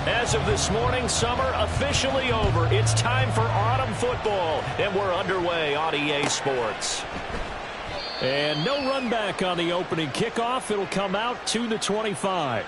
As of this morning, summer officially over. It's time for autumn football, and we're underway on EA Sports. And no run back on the opening kickoff. It'll come out to the 25.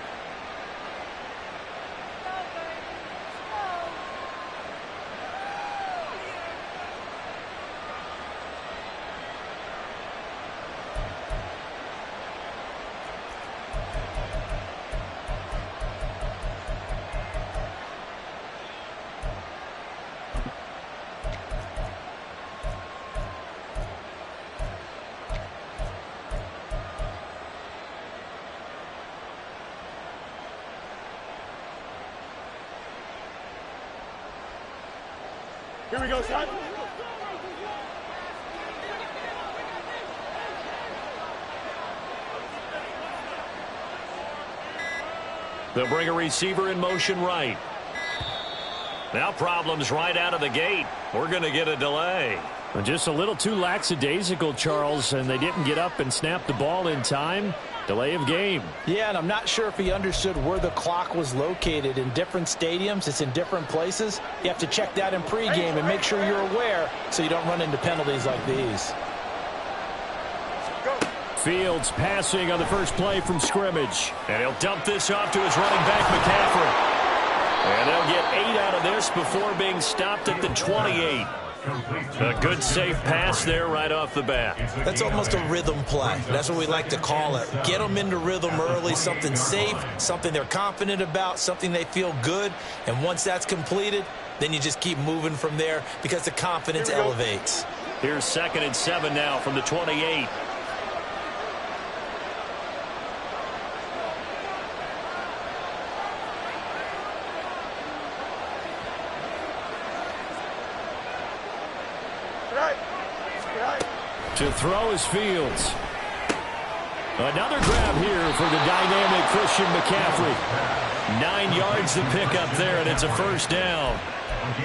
Here we go, son. They'll bring a receiver in motion right. Now problems right out of the gate. We're going to get a delay. Just a little too lackadaisical, Charles, and they didn't get up and snap the ball in time. Delay of game. Yeah, and I'm not sure if he understood where the clock was located. In different stadiums, it's in different places. You have to check that in pregame and make sure you're aware so you don't run into penalties like these. Fields passing on the first play from scrimmage. And he'll dump this off to his running back, McCaffrey. And they'll get 8 out of this before being stopped at the 28. A good, safe pass there right off the bat. That's almost a rhythm play. That's what we like to call it. Get them into rhythm early, something safe, something they're confident about, something they feel good. And once that's completed, then you just keep moving from there because the confidence elevates. Here's 2nd and 7 now from the 28. To throw is Fields. Another grab here for the dynamic Christian McCaffrey. 9 yards to pick up there, and it's a first down.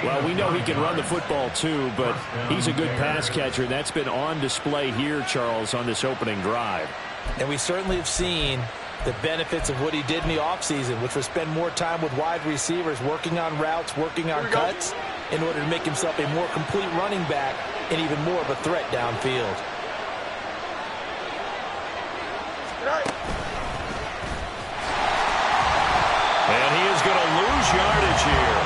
Well, we know he can run the football too, but he's a good pass catcher. That's been on display here, Charles, on this opening drive. And we certainly have seen the benefits of what he did in the offseason, which was spend more time with wide receivers, working on routes, working on cuts, in order to make himself a more complete running back and even more of a threat downfield. And he is going to lose yardage here.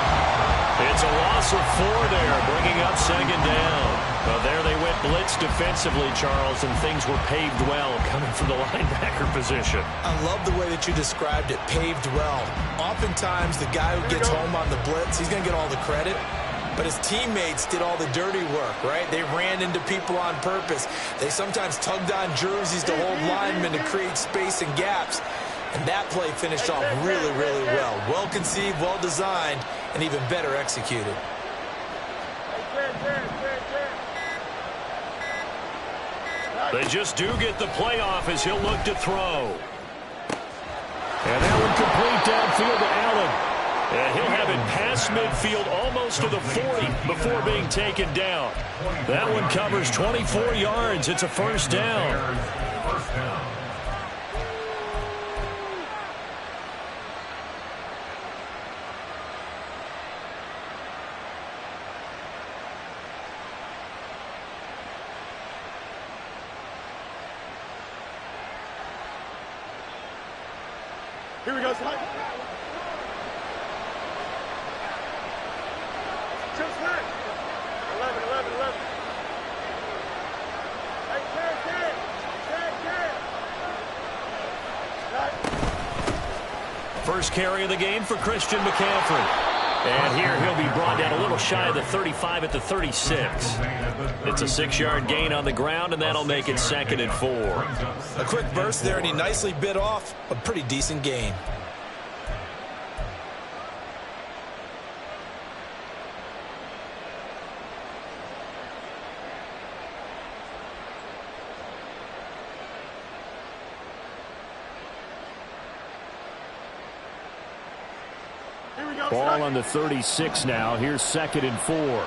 It's a loss of 4 there, bringing up 2nd down. Well, there they went blitz defensively, Charles, and things were paved well coming from the linebacker position. I love the way that you described it, paved well. Oftentimes, the guy who gets home on the blitz, he's going to get all the credit. But his teammates did all the dirty work, right? They ran into people on purpose. They sometimes tugged on jerseys to hold linemen to create space and gaps. And that play finished off really, really well. Well conceived, well designed, and even better executed. They just do get the playoff as he'll look to throw. And that one complete downfield to Allen. And he'll have it past midfield almost to the 40 before being taken down. That one covers 24 yards. It's a first down. Here we go, son. Just back. 11, 11, 11. Hey, 10, 10. 10, 10. First carry of the game for Christian McCaffrey. And here he'll be brought down a little shy of the 35 at the 36. It's a 6-yard gain on the ground, and that'll make it 2nd and 4. A quick burst there, and he nicely bit off a pretty decent gain. Ball on the 36 now. Here's 2nd and 4.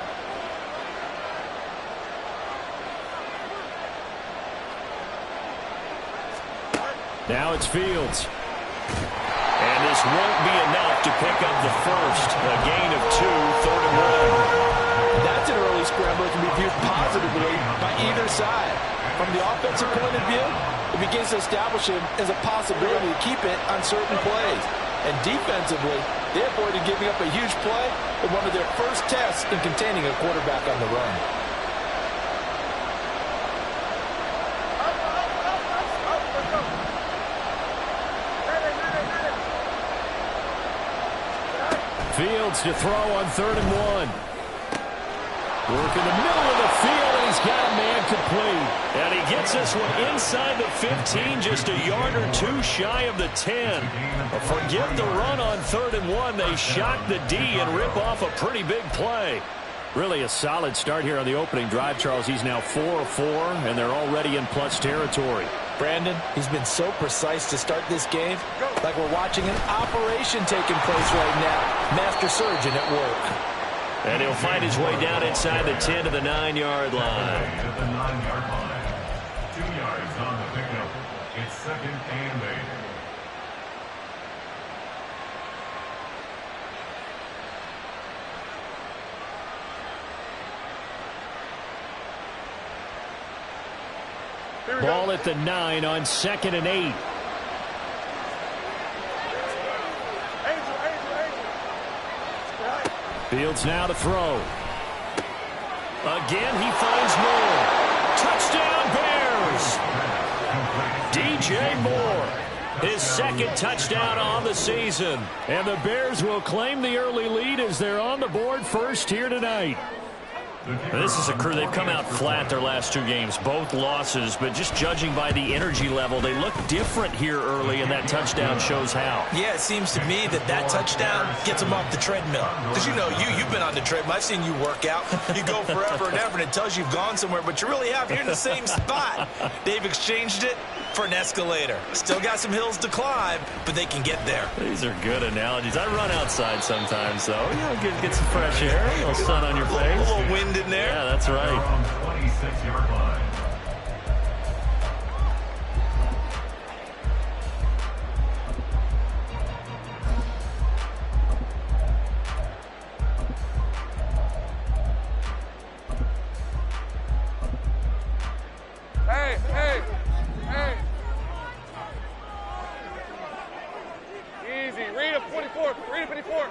Now it's Fields. And this won't be enough to pick up the first. A gain of 2, 3rd and 1. That's an early scramble that can be viewed positively by either side. From the offensive point of view, it begins to establish him as a possibility to keep it on certain plays. And defensively, they avoided giving up a huge play in one of their first tests in containing a quarterback on the run. Fields to throw on 3rd and 1. Work in the middle of the field, and he's got a man complete. And he gets this one inside the 15, just a yard or 2 shy of the 10. Forget the run on 3rd and 1. They shock the D and rip off a pretty big play. Really a solid start here on the opening drive, Charles. He's now 4 of 4, and they're already in plus territory. Brandon, he's been so precise to start this game, like we're watching an operation taking place right now. Master surgeon at work. And he'll find his way down inside the 10 to the 9-yard line. At the 9-yard line. 2 yards on the pickup. It's 2nd and 8. Ball at the 9 on 2nd and 8. Fields now to throw. Again, he finds Moore. Touchdown, Bears! DJ Moore, his 2nd touchdown on the season. And the Bears will claim the early lead as they're on the board first here tonight. This is a crew. They've come out flat their last 2 games, both losses, but just judging by the energy level, they look different here early, and that touchdown shows how. Yeah, it seems to me that touchdown gets them off the treadmill. Because you know, you've been on the treadmill. I've seen you work out. You go forever and ever, and it tells you you've gone somewhere, but you really have. You're in the same spot. They've exchanged it for an escalator. Still got some hills to climb, but they can get there. These are good analogies. I run outside sometimes, though. You know, get some fresh air, a little sun on your face. A little wind in there. Yeah, that's right. On the 26-yard line. Hey. Easy. Read him, 24. Read him, 24.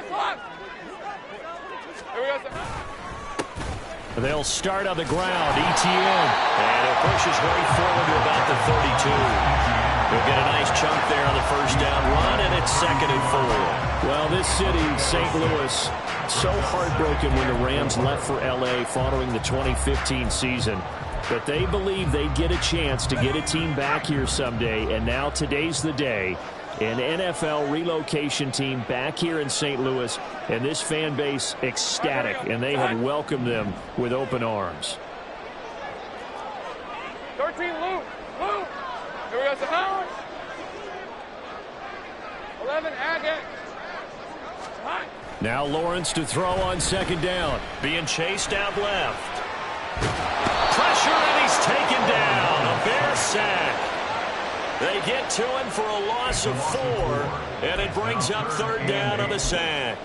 Clock. Here we go, sir. They'll start on the ground. ETN. And it pushes right forward to about the 32. They'll get a nice chunk there on the first down run, and it's 2nd and 4. Well, this city, St. Louis, so heartbroken when the Rams left for L.A. following the 2015 season. But they believe they get a chance to get a team back here someday, and now today's the day. An NFL relocation team back here in St. Louis, and this fan base ecstatic, and they have welcomed them with open arms. 13, Luke. Here we go, sir. 11, Agate. Now Lawrence to throw on 2nd down. Being chased out left. Pressure, and he's taken down. A Bear sack. They get to him for a loss of 4, and it brings up 3rd down on the sack.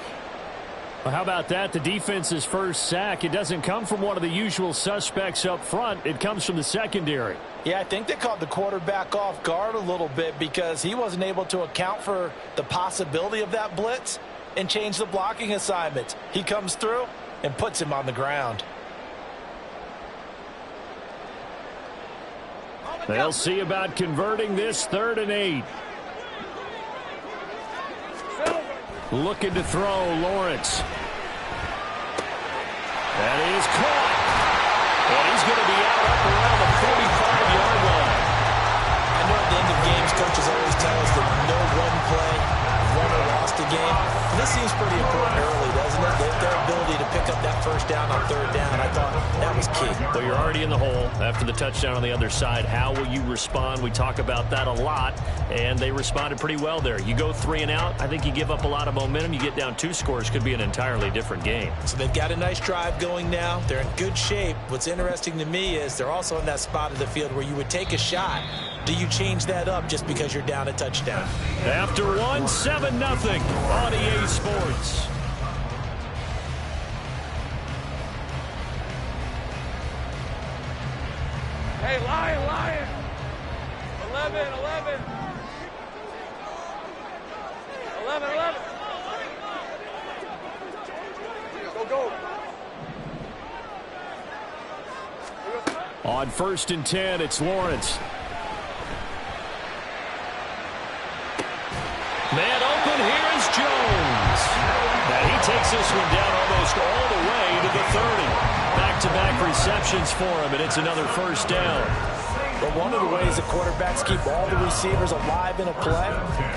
Well, how about that? The defense's first sack. It doesn't come from one of the usual suspects up front. It comes from the secondary. Yeah, I think they caught the quarterback off guard a little bit because he wasn't able to account for the possibility of that blitz and change the blocking assignment. He comes through and puts him on the ground. They'll see about converting this 3rd and 8. Looking to throw, Lawrence. That is caught. And he's going to be out up around the 45-yard line. I know at the end of games, coaches always tell us that no one play, run or loss lost the game. This seems pretty important early, doesn't it? Their ability to pick up that first down on third down, I thought that was key. Well, you're already in the hole after the touchdown on the other side. How will you respond? We talk about that a lot, and they responded pretty well there. You go 3 and out, I think you give up a lot of momentum. You get down 2 scores, could be an entirely different game. So they've got a nice drive going now. They're in good shape. What's interesting to me is they're also in that spot of the field where you would take a shot. Do you change that up just because you're down a touchdown? After 1, 7-0 on EA Sports. Hey, Lion. 11. 11. Go. On 1st and 10, it's Lawrence. Man open, here is Jones. Now he takes this one down almost all the way to the 30. Back-to-back receptions for him, and it's another first down. But one of the ways the quarterbacks keep all the receivers alive in a play,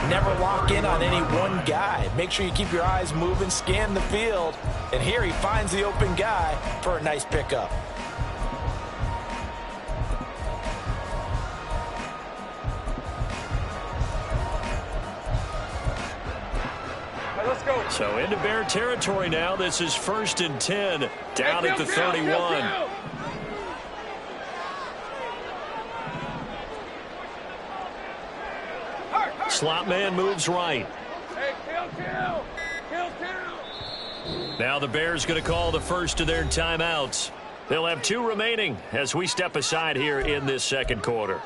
never lock in on any one guy. Make sure you keep your eyes moving, scan the field, and here he finds the open guy for a nice pickup. Let's go. So into Bear territory now. This is 1st and 10, down at the 31. Slot man moves right. Hey, kill. Now the Bears going to call the first of their timeouts. They'll have 2 remaining as we step aside here in this second quarter.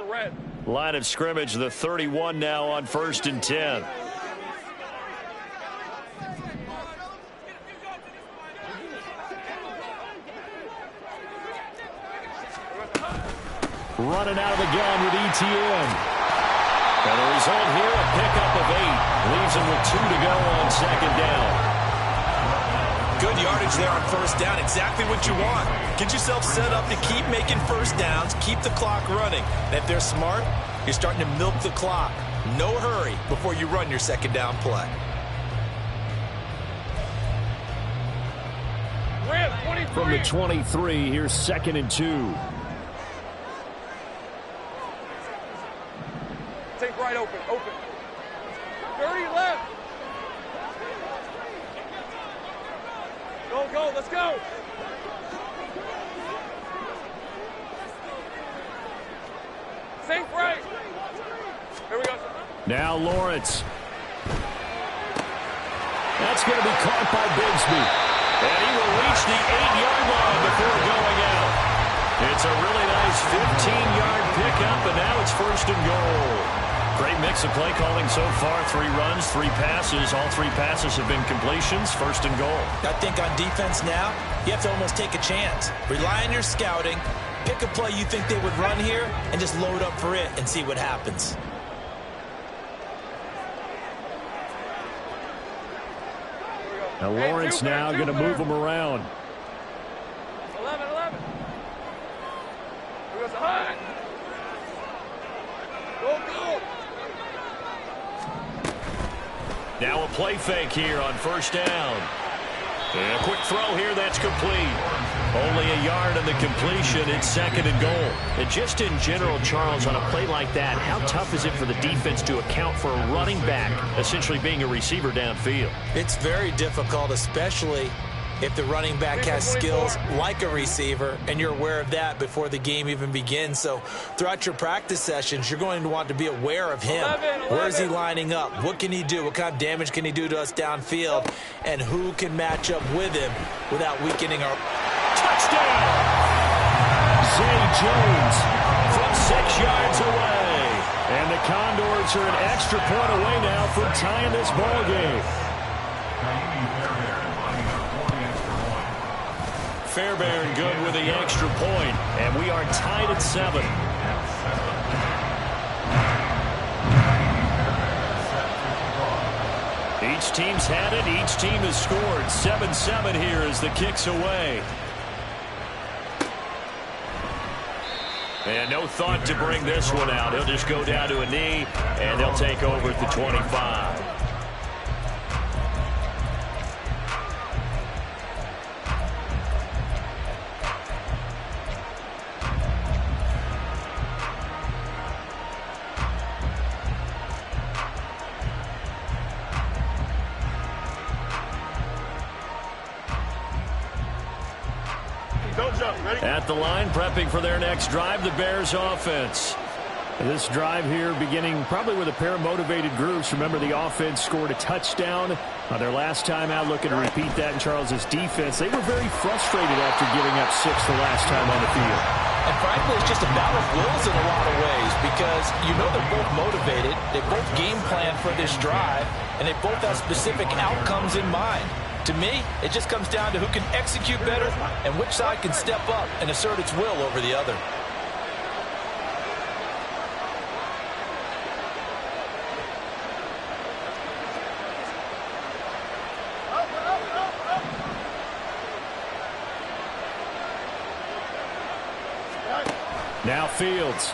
Red. Line of scrimmage, the 31 now on 1st and 10. Running out of the gun with ETN. And the result here, a pickup of 8. Leaves him with 2 to go on 2nd down. Good yardage there on first down. Exactly what you want. Get yourself set up to keep making first downs, keep the clock running. And if they're smart, you're starting to milk the clock. No hurry before you run your second down play. From the 23, here's 2nd and 2. Take right open. 30 left. Go, let's go. Safe right. Here we go. Now Lawrence. That's going to be caught by Bigsby. And he will reach the 8-yard line before going out. It's a really nice 15-yard pickup, and now it's 1st and goal. Great mix of play calling so far. 3 runs, 3 passes. All 3 passes have been completions. 1st and goal. I think on defense now, you have to almost take a chance. Rely on your scouting. Pick a play you think they would run here and just load up for it and see what happens. Now Lawrence now going to move him around. 11. Here goes the high. Go. Now a play fake here on 1st down. And a quick throw here, that's complete. Only a yard on the completion. It's 2nd and goal. And just in general, Charles, on a play like that, how tough is it for the defense to account for a running back essentially being a receiver downfield? It's very difficult, especially if the running back has skills like a receiver, and you're aware of that before the game even begins. So throughout your practice sessions, you're going to want to be aware of him. Where is he lining up? What can he do? What kind of damage can he do to us downfield? And who can match up with him without weakening our... Touchdown! Zay Jones from 6 yards away. And the Condors are an extra point away now from tying this ball game. Fairbairn good with the extra point, and we are tied at 7. Each team's had it. Each team has scored. 7-7 here as the kick's away. And no thought to bring this one out. He'll just go down to a knee, and they'll take over at the 25. At the line, prepping for their next drive, the Bears offense. This drive here beginning probably with a pair of motivated groups. Remember, the offense scored a touchdown their last time out, looking to repeat that in Charles's defense. They were very frustrated after giving up 6 the last time on the field. And frankly, it's just a battle of wills in a lot of ways because you know they're both motivated. They both game plan for this drive, and they both have specific outcomes in mind. To me, it just comes down to who can execute better and which side can step up and assert its will over the other. Now Fields.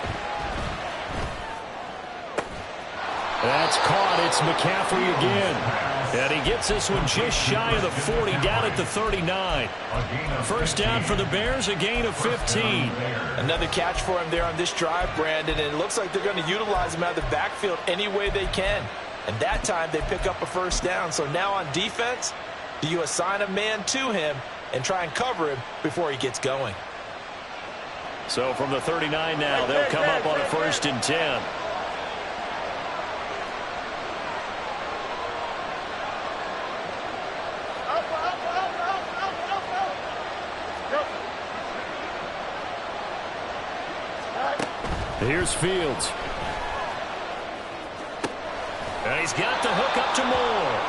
That's caught. It's McCaffrey again. And he gets this one just shy of the 40, down at the 39. First down for the Bears, a gain of 15. Another catch for him there on this drive, Brandon, and it looks like they're going to utilize him out of the backfield any way they can. And that time they pick up a first down. So now on defense, do you assign a man to him and try and cover him before he gets going? So from the 39 now, they'll come up on a 1st and 10. Here's Fields. And he's got the hook up to Moore.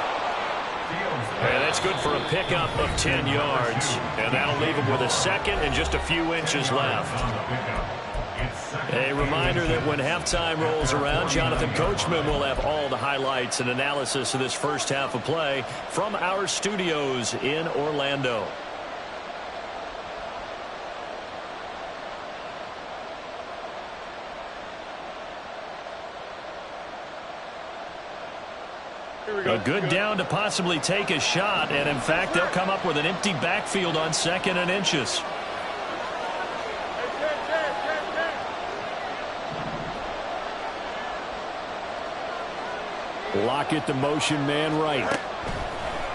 And that's good for a pickup of 10 yards. And that'll leave him with a second and just a few inches left. A reminder that when halftime rolls around, Jonathan Coachman will have all the highlights and analysis of this first half of play from our studios in Orlando. A good down to possibly take a shot, and in fact, they'll come up with an empty backfield on 2nd and inches. Lockett, the motion man right.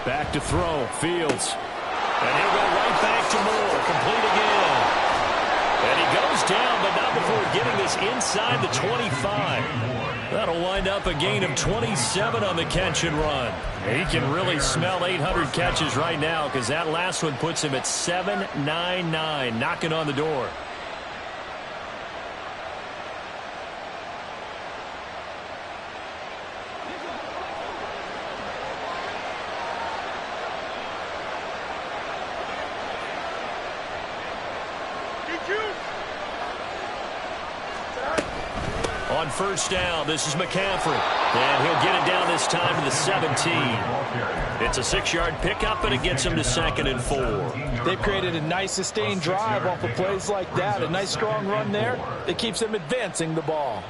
Back to throw, Fields. And he'll go right back to Moore, complete again. And he goes down, but not before getting this inside the 25. That'll wind up a gain of 27 on the catch and run. He can really smell 800 catches right now because that last one puts him at 799, knocking on the door. On first down, this is McCaffrey. And he'll get it down this time to the 17. It's a 6-yard pickup, and it gets him to 2nd and 4. They've created a nice sustained drive off of plays like that. A nice strong run there that keeps them advancing the ball.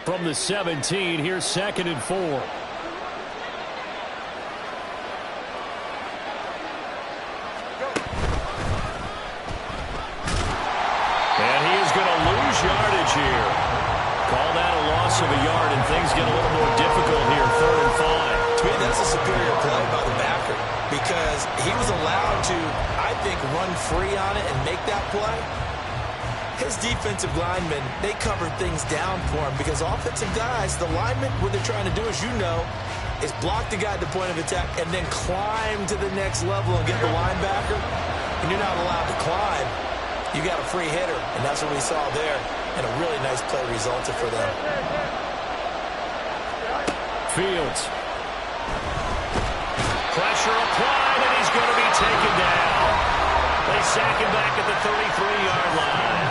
From the 17, here's 2nd and 4. Yardage here. Call that a loss of a yard, and things get a little more difficult here. 3rd and 5. To me, that's a superior play by the backer because he was allowed to, I think, run free on it and make that play. His defensive linemen, they covered things down for him because offensive guys, the linemen, what they're trying to do, as you know, is block the guy at the point of attack and then climb to the next level and get the linebacker. And you're not allowed to climb. You got a free hitter, and that's what we saw there, and a really nice play resulted for them. Fields. Pressure applied, and he's going to be taken down. They sack him back at the 33-yard line.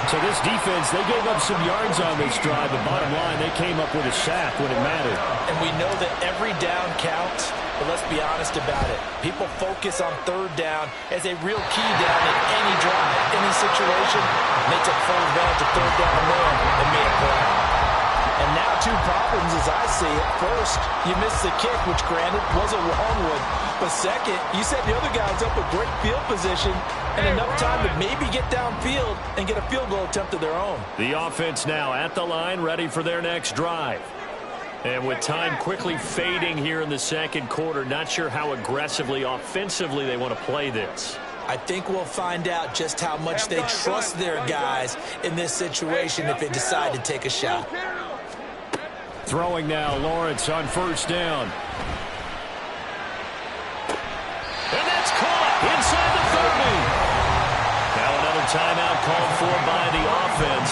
So this defense, they gave up some yards on this drive, but bottom line, they came up with a sack when it mattered. And we know that every down counts, but let's be honest about it. People focus on third down as a real key down in any drive, any situation. And they took full advantage of third down there and made a play. And now two problems as I see it. First, you missed the kick, which granted was a long one. But second, you set the other guys up with great field position and enough time to maybe get downfield and get a field goal attempt of their own. The offense now at the line, ready for their next drive. And with time quickly fading here in the second quarter, not sure how aggressively, offensively they want to play this. I think we'll find out just how much they trust their guys in this situation if they decide to take a shot. Throwing now, Lawrence on first down. And that's caught inside the 30. Now another timeout called for by the offense.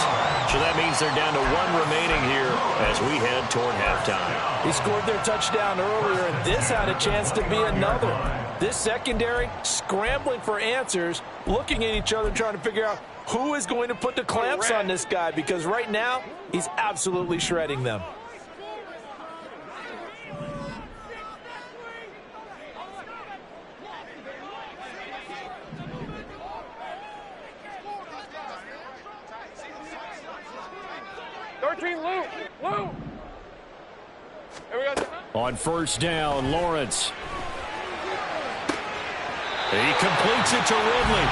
So that means they're down to one remaining here as we head toward halftime. He scored their touchdown earlier, and this had a chance to be another. This secondary scrambling for answers, looking at each other, trying to figure out who is going to put the clamps on this guy, because right now he's absolutely shredding them. On first down, Lawrence. He completes it to Ridley.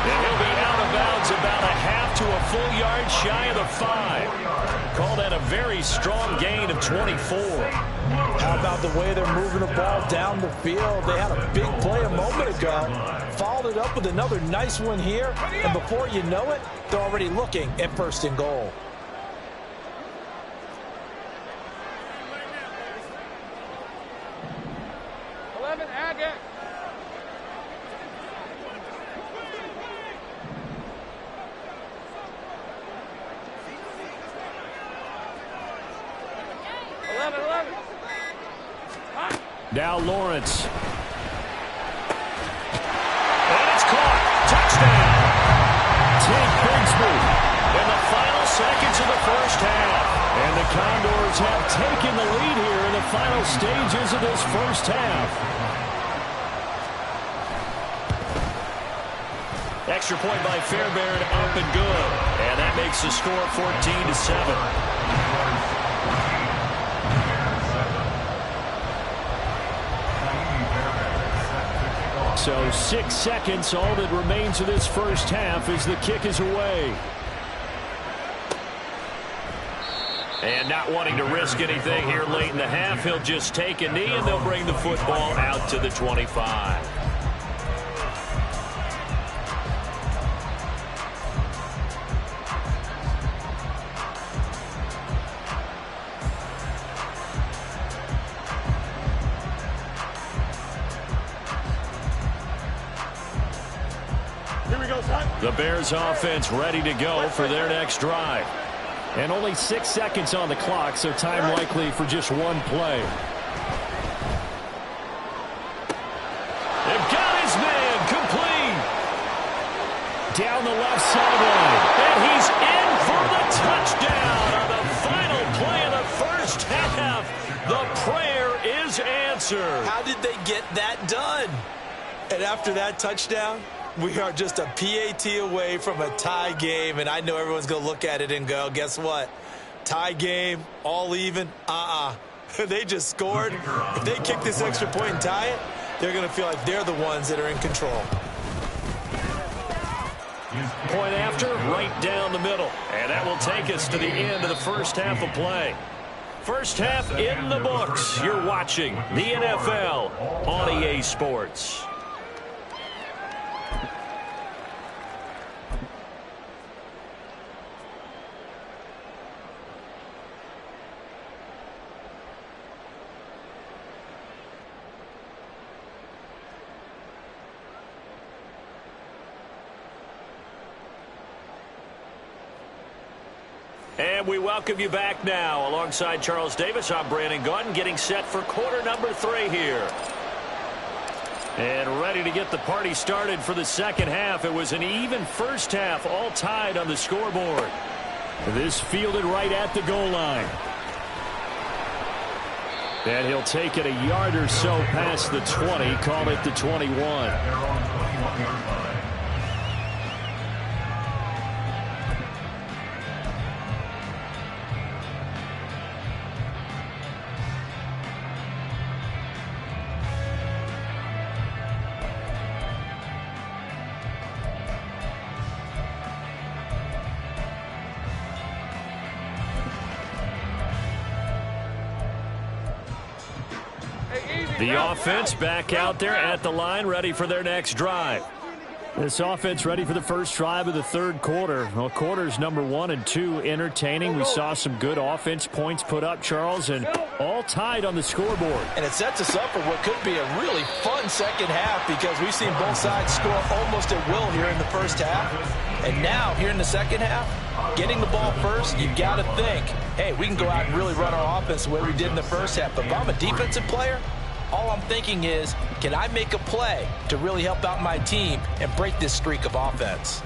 And he'll be out of bounds about a half to a full yard shy of the 5. Call that a very strong gain of 24. How about the way they're moving the ball down the field? They had a big play a moment ago. Followed it up with another nice one here. And before you know it, they're already looking at first and goal. Now Lawrence. And it's caught. Touchdown. Tank Bigsby in the final seconds of the first half. And the Condors have taken the lead here in the final stages of this first half. Extra point by Fairbairn, up and good. And that makes the score 14-7. So 6 seconds, all that remains of this first half as the kick is away. And not wanting to risk anything here late in the half, he'll just take a knee and they'll bring the football out to the 25. The Bears offense ready to go for their next drive. And only 6 seconds on the clock, so time likely for just one play. They've got his man complete. Down the left sideline. And he's in for the touchdown on the final play of the first half. The prayer is answered. How did they get that done? And after that touchdown, we are just a PAT away from a tie game, and I know everyone's going to look at it and go, guess what? Tie game, all even, They just scored. If they kick this extra point and tie it, they're going to feel like they're the ones that are in control. Point after, right down the middle. And that will take us to the end of the first half of play. First half in the books. You're watching the NFL on EA Sports. And we welcome you back now. Alongside Charles Davis, I'm Brandon Gaudin, getting set for quarter number 3 here. And ready to get the party started for the second half. It was an even first half, all tied on the scoreboard. This fielded right at the goal line. And he'll take it a yard or so past the 20, call it the 21. They're on the 21-yard line. The offense back out there at the line, ready for their next drive. This offense ready for the first drive of the third quarter. Well, quarters number 1 and 2 entertaining. We saw some good offense points put up, Charles, and all tied on the scoreboard. And it sets us up for what could be a really fun second half because we've seen both sides score almost at will here in the first half. And now, here in the second half, getting the ball first, you've got to think, hey, we can go out and really run our offense the way we did in the first half. But if I'm a defensive player, all I'm thinking is, can I make a play to really help out my team and break this streak of offense?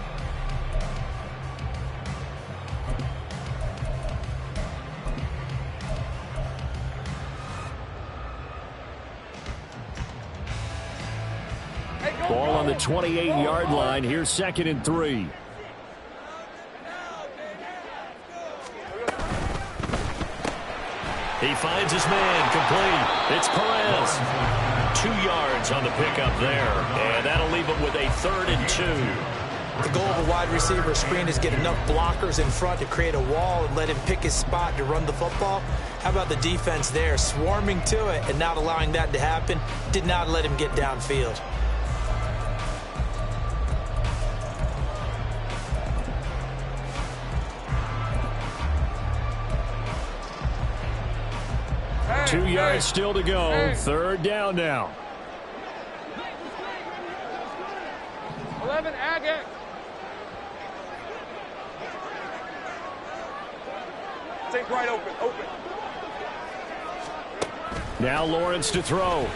Ball on the 28-yard line. Here's 2nd and 3. He finds his man, complete. It's Perez. 2 yards on the pickup there, and that'll leave him with a 3rd and 2. The goal of a wide receiver screen is get enough blockers in front to create a wall and let him pick his spot to run the football. How about the defense there, swarming to it and not allowing that to happen? Did not let him get downfield. Hey, 2 yards hey. still to go. Hey. 3rd down now. 11 Agate. Take right open. Now Lawrence to throw.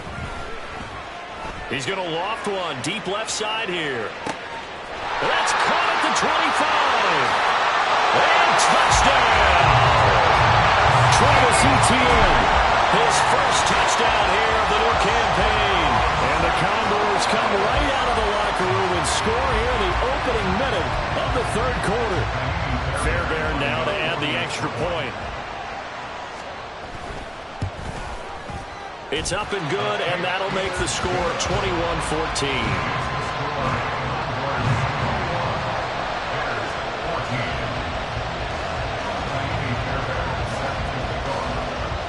He's going to loft one deep left side here. That's caught at the 25. And touchdown. Travis Etienne, his first touchdown here of the new campaign. And the Condors come right out of the locker room and score here in the opening minute of the third quarter. Fairbairn now to add the extra point. It's up and good, and that'll make the score 21-14.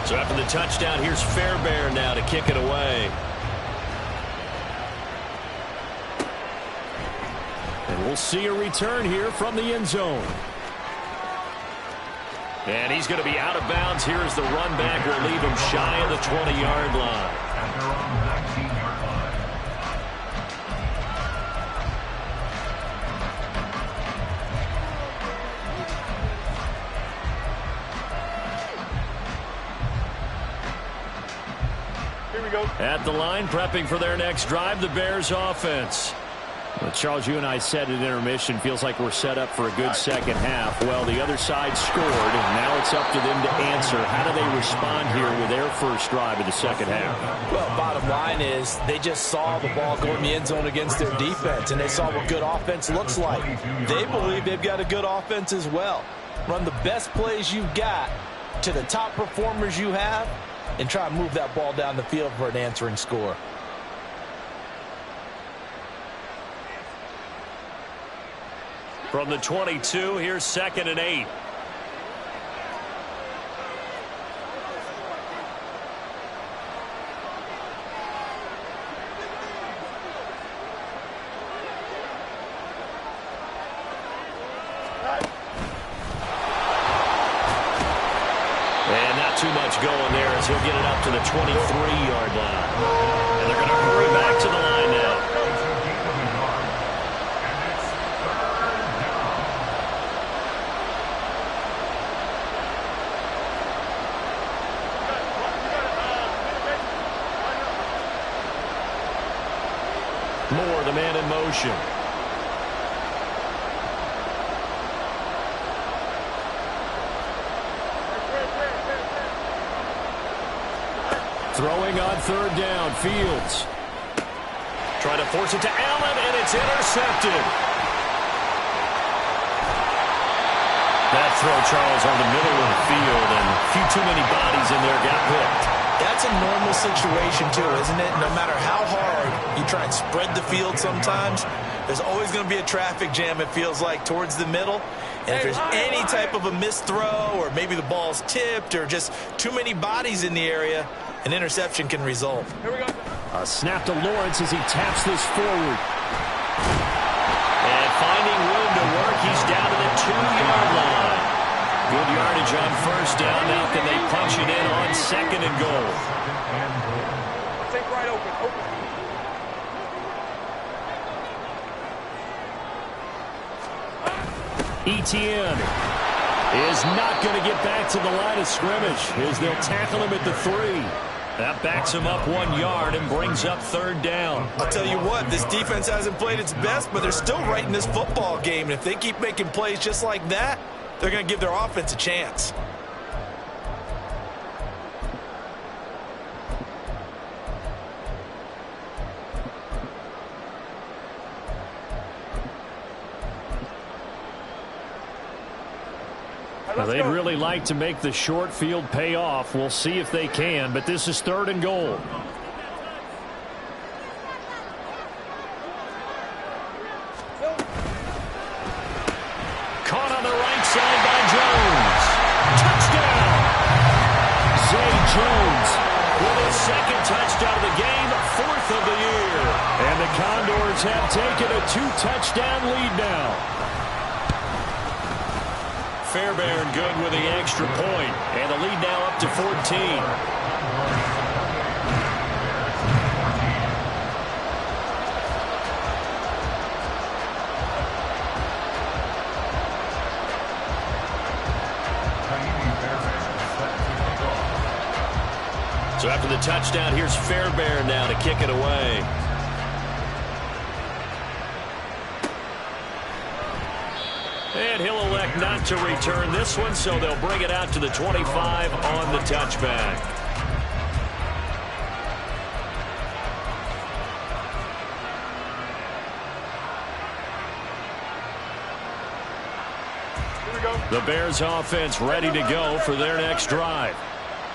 So after the touchdown, here's Fairbairn now to kick it away. And we'll see a return here from the end zone. And he's going to be out of bounds here as the run back will leave him shy of the 20-yard line. And they're on the 19-yard line. Here we go. At the line, prepping for their next drive, the Bears offense. Well, Charles, you and I said at intermission, feels like we're set up for a good second half. Well, the other side scored, and now it's up to them to answer. How do they respond here with their first drive of the second half? Well, bottom line is they just saw the ball go in the end zone against their defense, and they saw what good offense looks like. They believe they've got a good offense as well. Run the best plays you've got to the top performers you have, and try to move that ball down the field for an answering score. From the 22, here's 2nd and 8. And not too much going there as he'll get it up to the 23-yard line. And they're going to hurry back to the line now. Moore, the man in motion. Throwing on third down, Fields. Trying to force it to Allen, and it's intercepted. That throw, Charles, on the middle of the field, and a few too many bodies in there got picked. That's a normal situation, too, isn't it? No matter how hard you try and spread the field sometimes, there's always going to be a traffic jam, it feels like, towards the middle. And if there's any type of a missed throw, or maybe the ball's tipped, or just too many bodies in the area, an interception can result. Here we go. A snap to Lawrence as he taps this forward. And finding room to work, he's down to the 2-yard line. Good yardage on first down. Now can they punch it in on second and goal? Take right open. Etienne is not going to get back to the line of scrimmage as they'll tackle him at the 3. That backs him up 1 yard and brings up third down. I'll tell you what, this defense hasn't played its best, but they're still right in this football game. And if they keep making plays just like that, they're going to give their offense a chance. Now, they'd really like to make the short field pay off. We'll see if they can, but this is third and goal. Caught on the right side by Jones. Touchdown! Zay Jones with his second touchdown of the game, 4th of the year. And the Condors have taken a 2-touchdown lead now. Fairbairn good with the extra point, and the lead now up to 14. So after the touchdown, here's Fairbairn now to kick it away. And he'll elect not to return this one, so they'll bring it out to the 25 on the touchback. Here we go. The Bears offense ready to go for their next drive.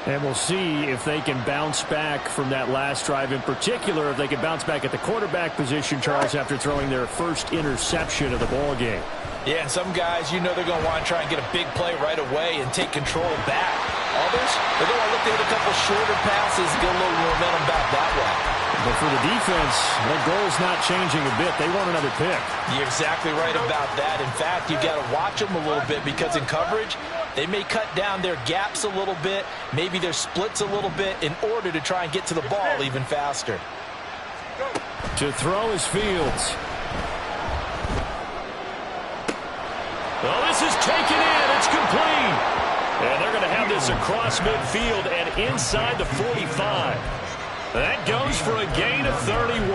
And we'll see if they can bounce back from that last drive. In particular, if they can bounce back at the quarterback position, Charles, after throwing their first interception of the ball game. Yeah, and some guys, you know they're going to want to try and get a big play right away and take control back. Others, they're going to look to hit a couple shorter passes, get a little momentum back that way. But for the defense, their goal's not changing a bit. They want another pick. You're exactly right about that. In fact, you've got to watch them a little bit because in coverage, they may cut down their gaps a little bit, maybe their splits a little bit in order to try and get to the ball even faster. To throw is Fields. Well, this is taken in. It's complete. And they're going to have this across midfield and inside the 45. That goes for a gain of 31.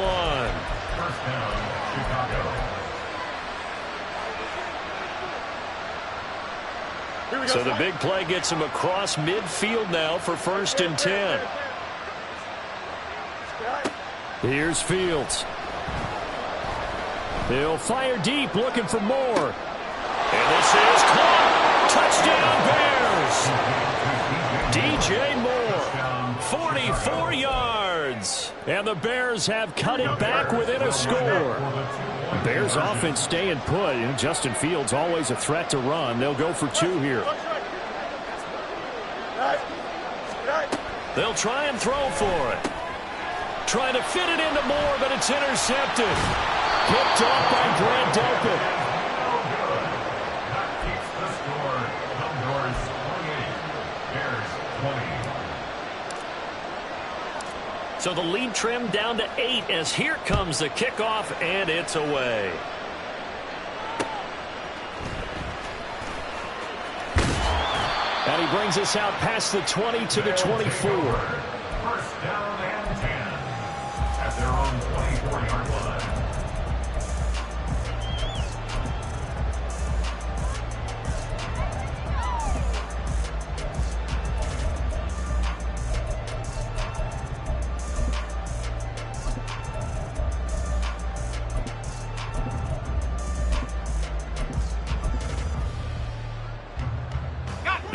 First down, Chicago. So the big play gets him across midfield now for 1st and 10. Here's Fields. He'll fire deep, looking for more. And this is caught. Touchdown, Bears. DJ Moore, 44 yards. And the Bears have cut it back within a score. Bears offense staying put. And Justin Fields always a threat to run. They'll go for 2 here. They'll try and throw for it. Trying to fit it into Moore, but it's intercepted. Picked off by Grant Delpit. So the lead trimmed down to 8 as here comes the kickoff, and it's away. And he brings us out past the 20 to the 24. First down and 10 at their own 24-yard line.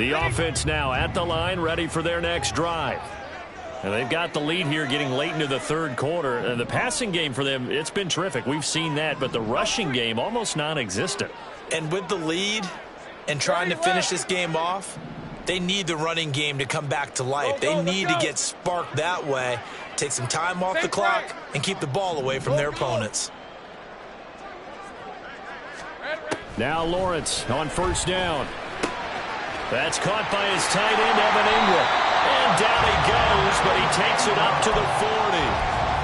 The offense now at the line, ready for their next drive. And they've got the lead here getting late into the third quarter. And the passing game for them, it's been terrific. We've seen that, but the rushing game almost non-existent. And with the lead and trying to finish this game off, they need the running game to come back to life. They need to get sparked that way, take some time off the clock, and keep the ball away from their opponents. Now Lawrence on first down. That's caught by his tight end, Evan Ingram. And down he goes, but he takes it up to the 40.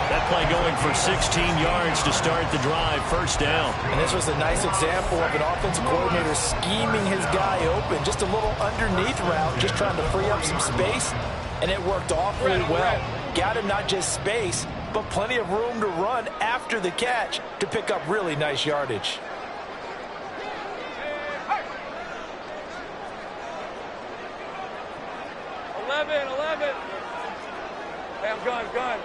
That play going for 16 yards to start the drive, first down. And this was a nice example of an offensive coordinator scheming his guy open. Just a little underneath route, just trying to free up some space, and it worked awfully well. Got him not just space, but plenty of room to run after the catch to pick up really nice yardage. Gun.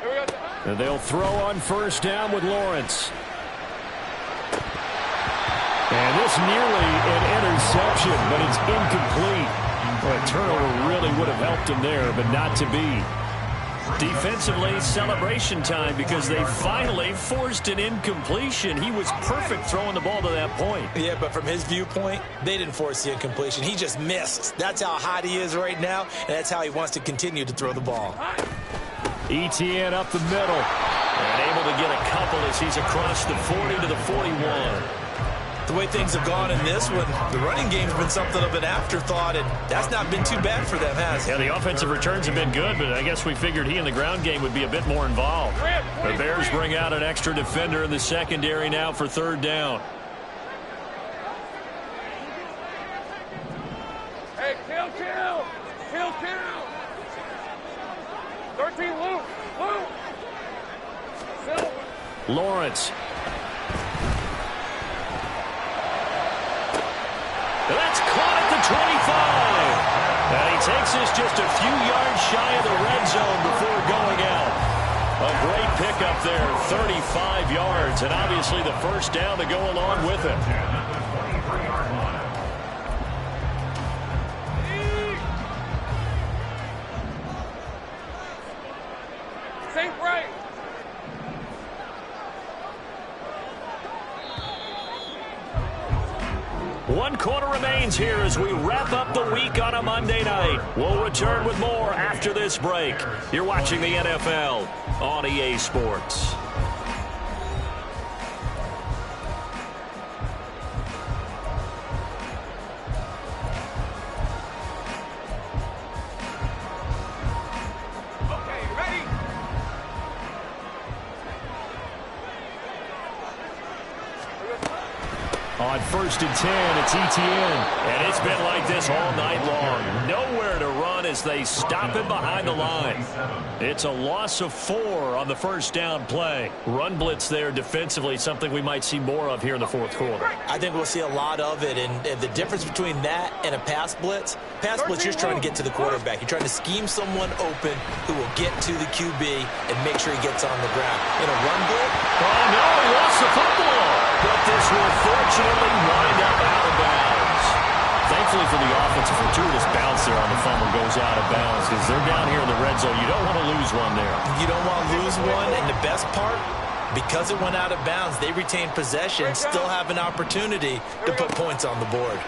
Here we go. And they'll throw on first down with Lawrence. And this nearly an interception, but it's incomplete. Well, a turnover really would have helped him there, but not to be. Defensively, celebration time because they finally forced an incompletion. He was perfect throwing the ball to that point. Yeah, but from his viewpoint, they didn't force the incompletion. He just missed. That's how hot he is right now, and that's how he wants to continue to throw the ball. ETN up the middle. And able to get a couple as he's across the 40 to the 41. The way things have gone in this one, the running game's been something of an afterthought, and that's not been too bad for them, has it? Yeah, the offensive returns have been good, but I guess we figured he in the ground game would be a bit more involved. The Bears bring out an extra defender in the secondary now for third down. Hey, kill. 13, Luke. Lawrence. That's caught at the 25. And he takes this just a few yards shy of the red zone before going out. A great pickup there, 35 yards, and obviously the first down to go along with it. Safe right. One quarter remains here as we wrap up the week on a Monday night. We'll return with more after this break. You're watching the NFL on EA Sports. On first and 10, it's ETN. And it's been like this all night long. Nowhere to run as they stop him behind the line. It's a loss of 4 on the first down play. Run blitz there defensively, something we might see more of here in the fourth quarter. I think we'll see a lot of it, and the difference between that and a pass blitz, you're just trying to get to the quarterback. You're trying to scheme someone open who will get to the QB and make sure he gets on the ground. In a run blitz, oh no, he lost the football. But this will fortunately wind up out of bounds. Thankfully for the offense, a fortuitous bounce there on the fumble goes out of bounds because they're down here in the red zone. You don't want to lose one there. You don't want to lose one, and the best part, because it went out of bounds, they retain possession, still have an opportunity to put points on the board.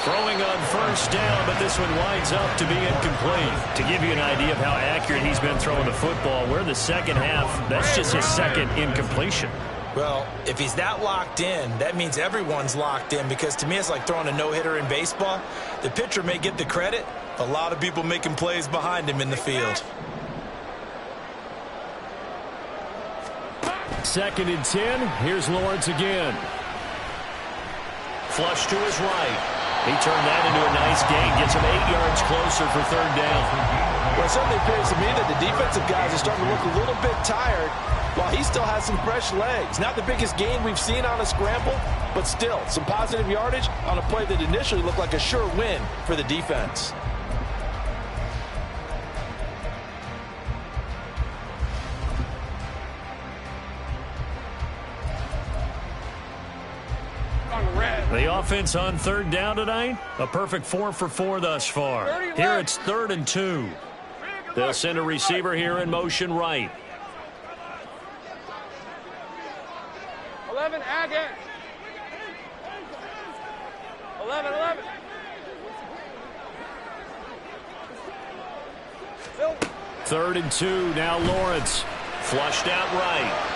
Throwing on first down, but this one winds up to be incomplete. To give you an idea of how accurate he's been throwing the football, we're in the second half. That's just his second incompletion. Well, if he's that locked in, that means everyone's locked in, because to me it's like throwing a no-hitter in baseball. The pitcher may get the credit, a lot of people making plays behind him in the field. Second and 10. Here's Lawrence again. Flush to his right. He turned that into a nice gain. Gets him 8 yards closer for third down. Well, it certainly appears to me that the defensive guys are starting to look a little bit tired while he still has some fresh legs. Not the biggest gain we've seen on a scramble, but still some positive yardage on a play that initially looked like a sure win for the defense. offense on third down tonight? A perfect 4 for 4 thus far. Here it's 3rd and 2. They'll send a receiver here in motion right. 11, again. 11. 3rd and 2. Now Lawrence. Flushed out right.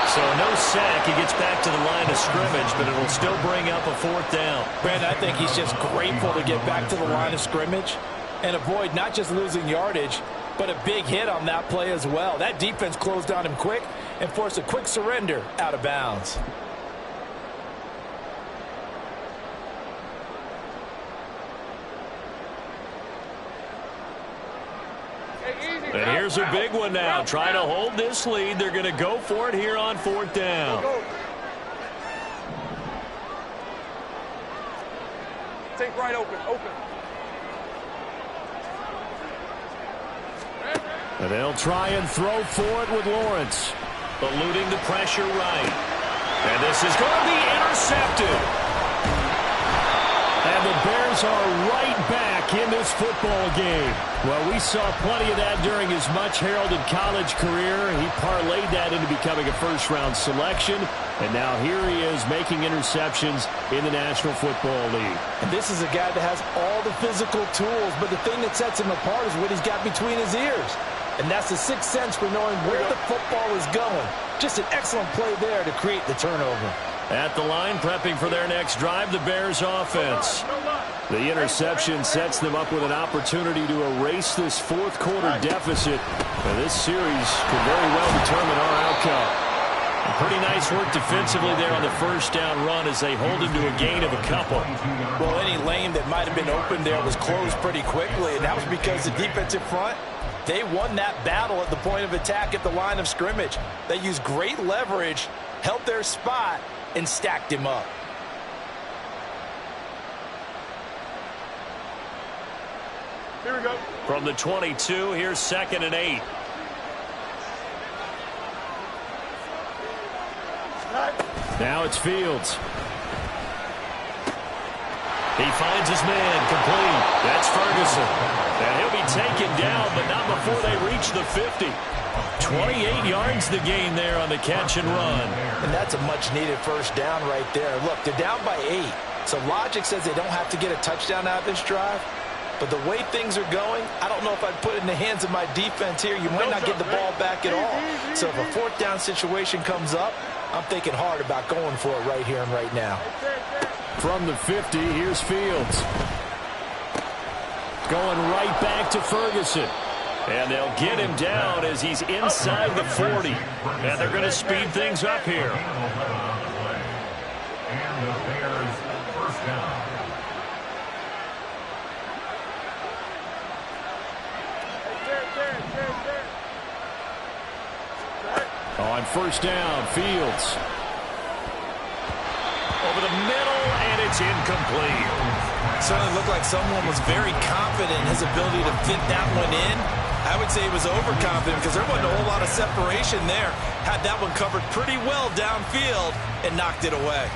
So no sack. He gets back to the line of scrimmage, but it'll still bring up a 4th down. Brandon, I think he's just grateful to get back to the line of scrimmage and avoid not just losing yardage, but a big hit on that play as well. That defense closed on him quick and forced a quick surrender out of bounds. And here's a big one now. Trying to hold this lead. They're going to go for it here on 4th down. Take right open. And they'll try and throw for it with Lawrence. Eluding the pressure right. And this is going to be intercepted. And the Bears are right back in this football game. Well, we saw plenty of that during his much-heralded college career. He parlayed that into becoming a first-round selection. And now here he is making interceptions in the National Football League. And this is a guy that has all the physical tools, but the thing that sets him apart is what he's got between his ears. And that's the sixth sense for knowing where the football is going. Just an excellent play there to create the turnover. At the line, prepping for their next drive, the Bears offense. The interception sets them up with an opportunity to erase this fourth quarter deficit. And this series could very well determine our outcome. And pretty nice work defensively there on the first down run as they hold him to a gain of a couple. Well, any lane that might have been open there was closed pretty quickly, and that was because the defensive front, they won that battle at the point of attack at the line of scrimmage. They used great leverage, held their spot, and stacked him up. Here we go. From the 22, here's 2nd and 8. Now it's Fields. He finds his man, complete. That's Ferguson. And he'll be taken down, but not before they reach the 50. 28 yards the gain there on the catch and run. And that's a much-needed first down right there. Look, they're down by 8. So logic says they don't have to get a touchdown out of this drive. But the way things are going, I don't know if I'd put it in the hands of my defense here. You might not get the ball back at all. So if a fourth down situation comes up, I'm thinking hard about going for it right here and right now. From the 50, here's Fields. Going right back to Ferguson. And they'll get him down as he's inside the 40. And they're going to speed things up here. And the Bears first down. On first down, Fields. Over the middle, and it's incomplete. Certainly looked like someone was very confident in his ability to fit that one in. I would say he was overconfident because there wasn't a whole lot of separation there. Had that one covered pretty well downfield and knocked it away.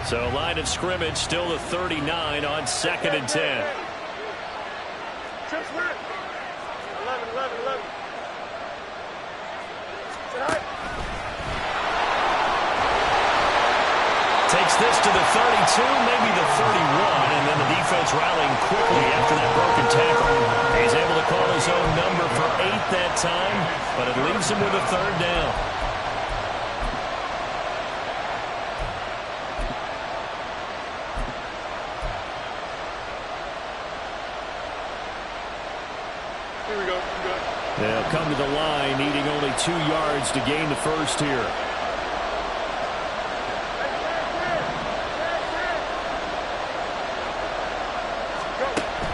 So line of scrimmage still the 39 on 2nd and 10. Takes this to the 32, maybe the 31, and then the defense rallying quickly after that broken tackle. He's able to call his own number for 8 that time, but it leaves him with a 3rd down. They'll come to the line, needing only 2 yards to gain the first here.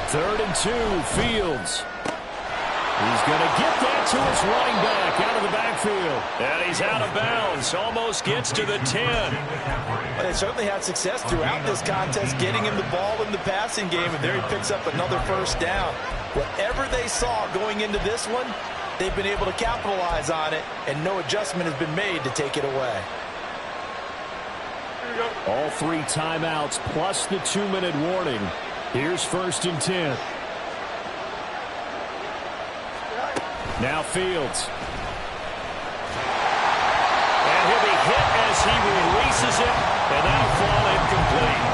Third and 2, Fields. He's going to get that to his running back out of the backfield. And he's out of bounds, almost gets to the 10. They certainly had success throughout this contest, getting him the ball in the passing game, and there he picks up another first down. Whatever they saw going into this one, they've been able to capitalize on it, and no adjustment has been made to take it away. All 3 timeouts plus the 2-minute warning. Here's 1st and 10. Now Fields. And he'll be hit as he releases it, and that'll fall incomplete.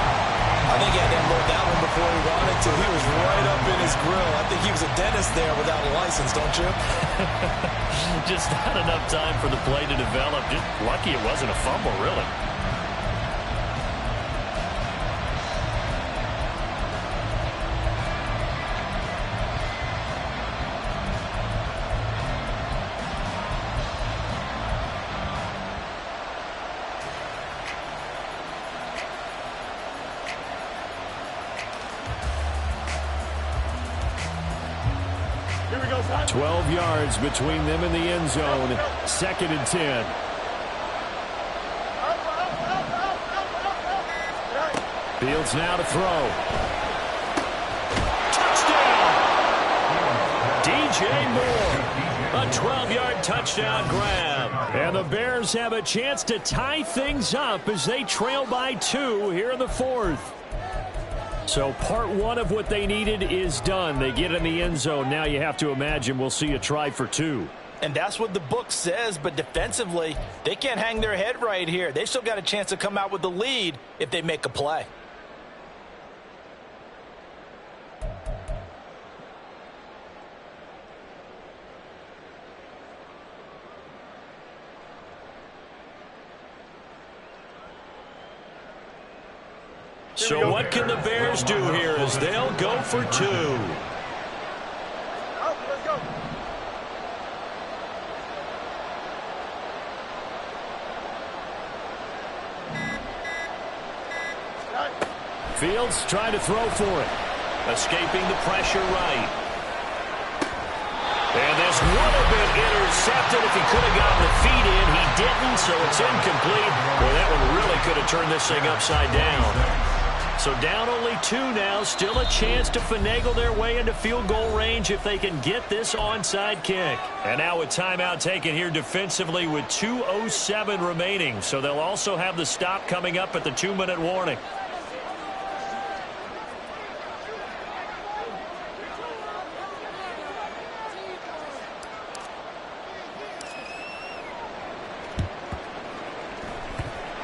I think he had to unload that one before he wanted to. He was right up in his grill. I think he was a dentist there without a license, don't you? Just not enough time for the play to develop. Just lucky it wasn't a fumble, really. Here we go, son. 12 yards between them and the end zone. 2nd and 10. Fields now to throw. Touchdown! DJ Moore. A 12-yard touchdown grab. And the Bears have a chance to tie things up as they trail by 2 here in the 4th. So part 1 of what they needed is done. They get in the end zone. Now you have to imagine we'll see a try for 2. And that's what the book says, but defensively, they can't hang their head right here. They still got a chance to come out with the lead if they make a play. So what can the Bears do here as they'll go for 2? Let's go. Fields trying to throw for it. Escaping the pressure right. And this would have been intercepted if he could have gotten the feet in. He didn't, so it's incomplete. Boy, that one really could have turned this thing upside down. So down only 2 now. Still a chance to finagle their way into field goal range if they can get this onside kick. And now with timeout taken here defensively with 2:07 remaining. So they'll also have the stop coming up at the 2-minute warning.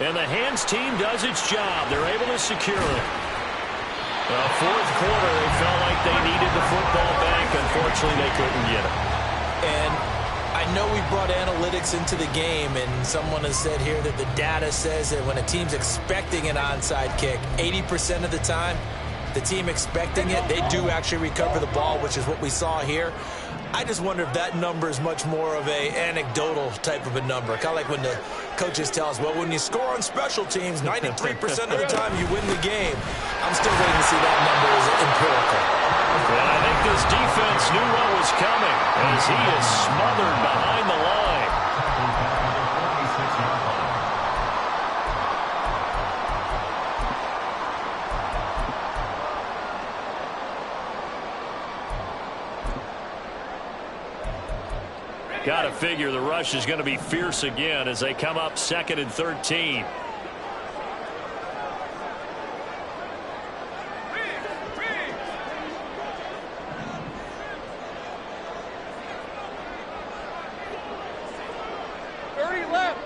And the hands team does its job. They're able to secure it. Well, 4th quarter, they felt like they needed the football back. Unfortunately, they couldn't get it. And I know we brought analytics into the game, and someone has said here that the data says that when a team's expecting an onside kick, 80% of the time, the team expecting it, they do actually recover the ball, which is what we saw here. I just wonder if that number is much more of a anecdotal type of a number. Kind of like when the coaches tell us, well, when you score on special teams, 93% of the time you win the game. I'm still waiting to see that number as empirical. And I think this defense knew what was coming as he is smothered behind the line. Got to figure the rush is going to be fierce again as they come up 2nd and 13. Left.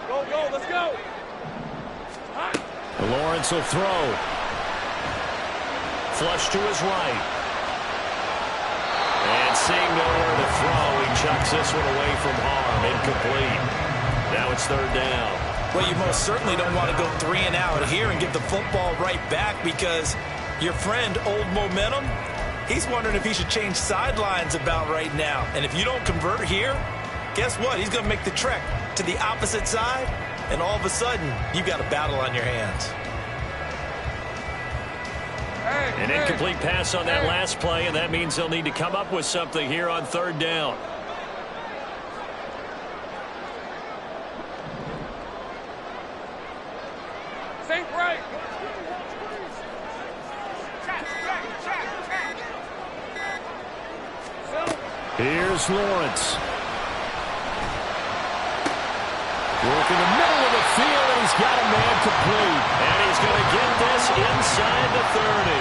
Go, let's go. Lawrence will throw. Flush to his right. And seeing nowhere to throw, he chucks this one away from harm. Incomplete. Now it's 3rd down. Well, you most certainly don't want to go 3 and out here and give the football right back because your friend, Old Momentum, he's wondering if he should change sidelines about right now. And if you don't convert here, guess what? He's going to make the trek to the opposite side, and all of a sudden, you've got a battle on your hands. An incomplete pass on that last play, and that means they'll need to come up with something here on 3rd down. Think right. Here's Lawrence. Working the middle of the field, and he's got a man complete. And he's going to get this inside the 30.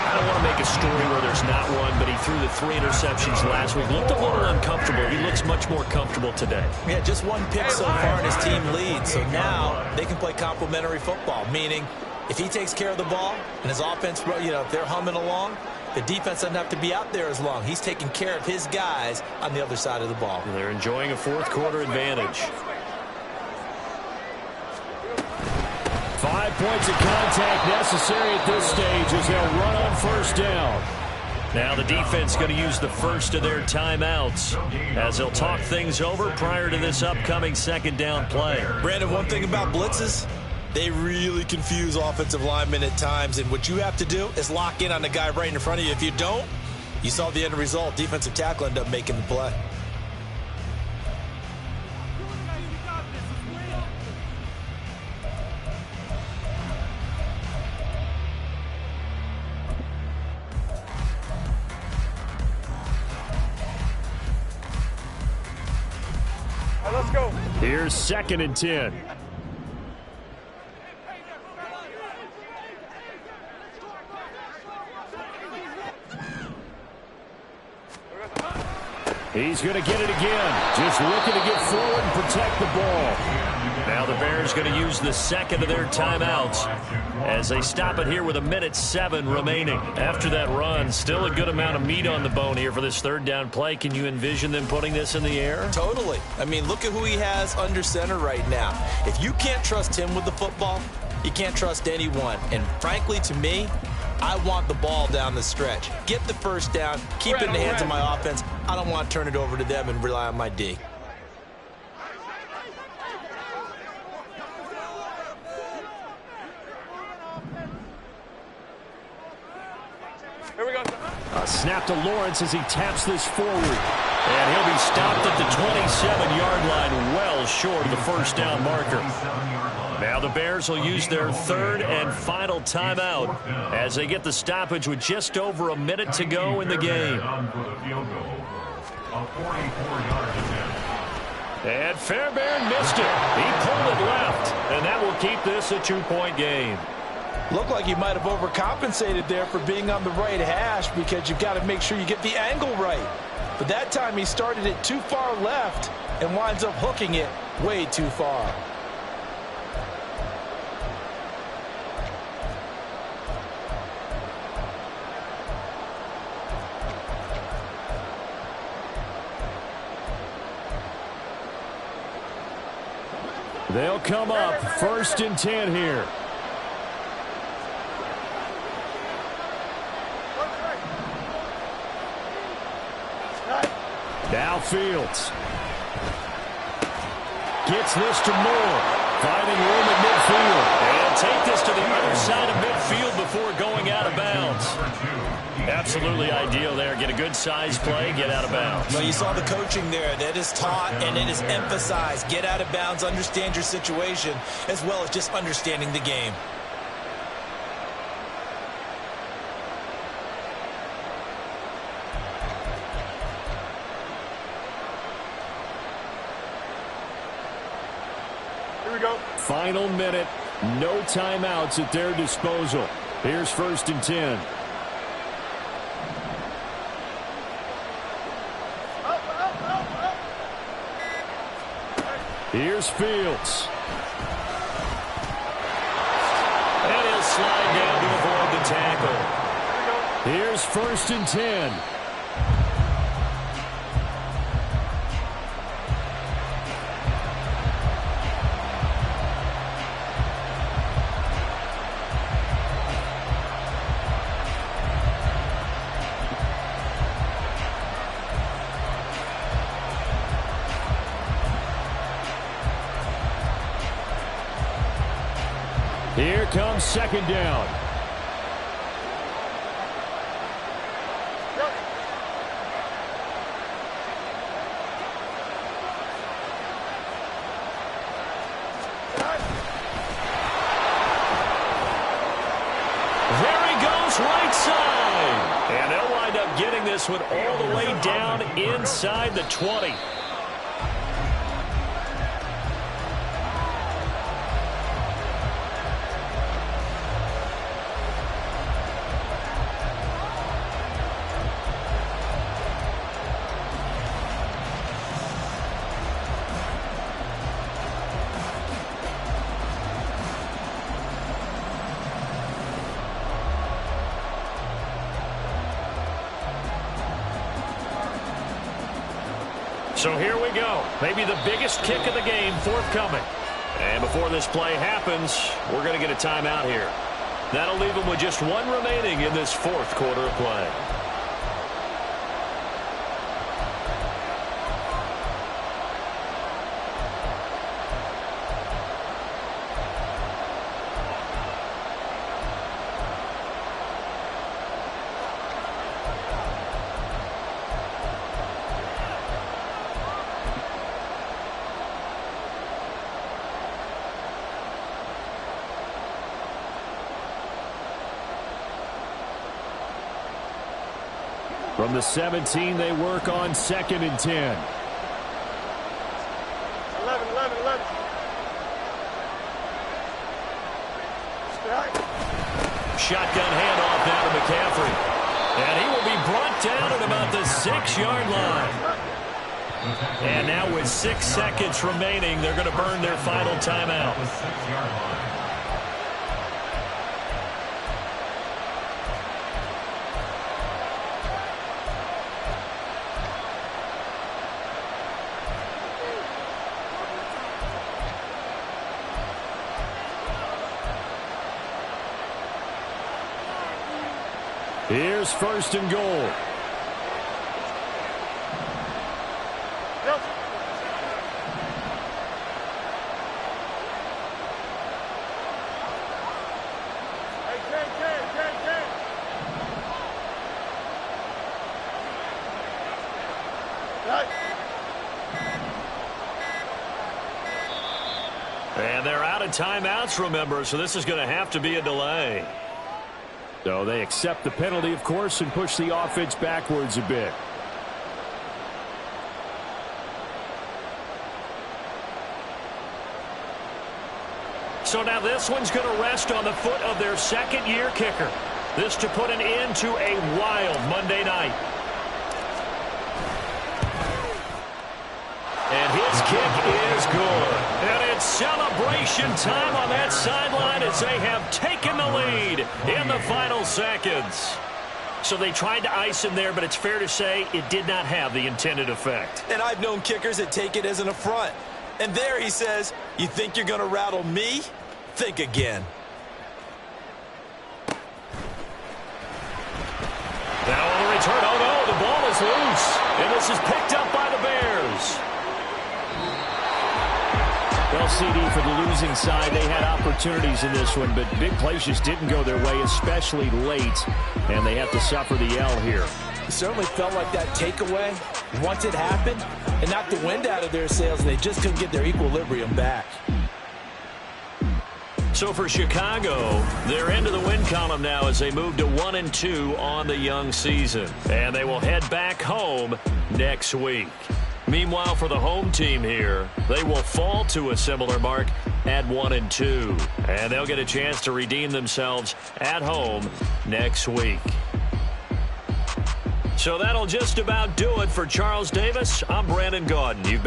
I don't want to make a story where there's not one, but he threw the 3 interceptions last week. Looked a little uncomfortable. He looks much more comfortable today. Yeah, just 1 pick so far, and his team leads. So now they can play complementary football, meaning if he takes care of the ball and his offense, if they're humming along, the defense doesn't have to be out there as long. He's taking care of his guys on the other side of the ball. They're enjoying a fourth-quarter advantage. 5 points of contact necessary at this stage as they'll run on first down. Now the defense going to use the first of their timeouts as they'll talk things over prior to this upcoming second down play. Brandon, one thing about blitzes, they really confuse offensive linemen at times, and what you have to do is lock in on the guy right in front of you. If you don't, you saw the end result. Defensive tackle ended up making the play. Let's go. Here's 2nd and 10. He's going to get it again. Just looking to get forward and protect the ball. Now the Bears going to use the second of their timeouts as they stop it here with 1:07 remaining. After that run, still a good amount of meat on the bone here for this third down play. Can you envision them putting this in the air? Totally. I mean, look at who he has under center right now. If you can't trust him with the football, you can't trust anyone. And frankly, to me, I want the ball down the stretch. Get the first down, keep it in the hands of my offense. I don't want to turn it over to them and rely on my D. Here we go. A snap to Lawrence as he taps this forward. And he'll be stopped at the 27-yard line, well short of the first down marker. Now the Bears will use their third and final timeout as they get the stoppage with just over a minute to go in the game. And Fairbairn missed it. He pulled it left, and that will keep this a 2-point game. Looked like he might have overcompensated there for being on the right hash because you've got to make sure you get the angle right. But that time he started it too far left and winds up hooking it way too far. They'll come up 1st and 10 here. Now Fields. Gets this to Moore. Finding room at midfield. And take this to the other side of midfield before going out of bounds. Absolutely ideal there. Get a good size play, get out of bounds. Well, you saw the coaching there. That is taught and it is emphasized. Get out of bounds, understand your situation, as well as just understanding the game. Here we go. Final minute. No timeouts at their disposal. Here's 1st and 10. Here's Fields. And he'll slide down to avoid the tackle. Here's 1st and 10. Here comes 2nd down. There he goes, right side. And they'll wind up getting batting this one all the way down inside the 20. So here we go. Maybe the biggest kick of the game forthcoming. And before this play happens, we're going to get a timeout here. That'll leave them with just one remaining in this fourth quarter of play. From the 17, they work on 2nd and 10. 11. Shotgun handoff down to McCaffrey. And he will be brought down at about the 6-yard line. And now with 6 seconds remaining, they're going to burn their final timeout. Here's 1st and goal. And they're out of timeouts, remember, so this is going to have to be a delay. So they accept the penalty, of course, and push the offense backwards a bit. So now this one's going to rest on the foot of their second-year kicker. This to put an end to a wild Monday night. And his kick is good. And it's celebration time on that sideline as they have taken the lead in the final seconds. So they tried to ice him there, but it's fair to say it did not have the intended effect. And I've known kickers that take it as an affront. And there he says, you think you're going to rattle me? Think again. Now on the return, oh no, the ball is loose. And this is picked up by the Bears. Well, CD, for the losing side, they had opportunities in this one, but big plays just didn't go their way, especially late, and they have to suffer the L here. It certainly felt like that takeaway, once it happened, it knocked the wind out of their sails, and they just couldn't get their equilibrium back. So for Chicago, they're into the win column now as they move to 1-2 on the young season. And they will head back home next week. Meanwhile, for the home team here, they will fall to a similar mark at 1-2. And they'll get a chance to redeem themselves at home next week. So that'll just about do it for Charles Davis. I'm Brandon Gaudin. You've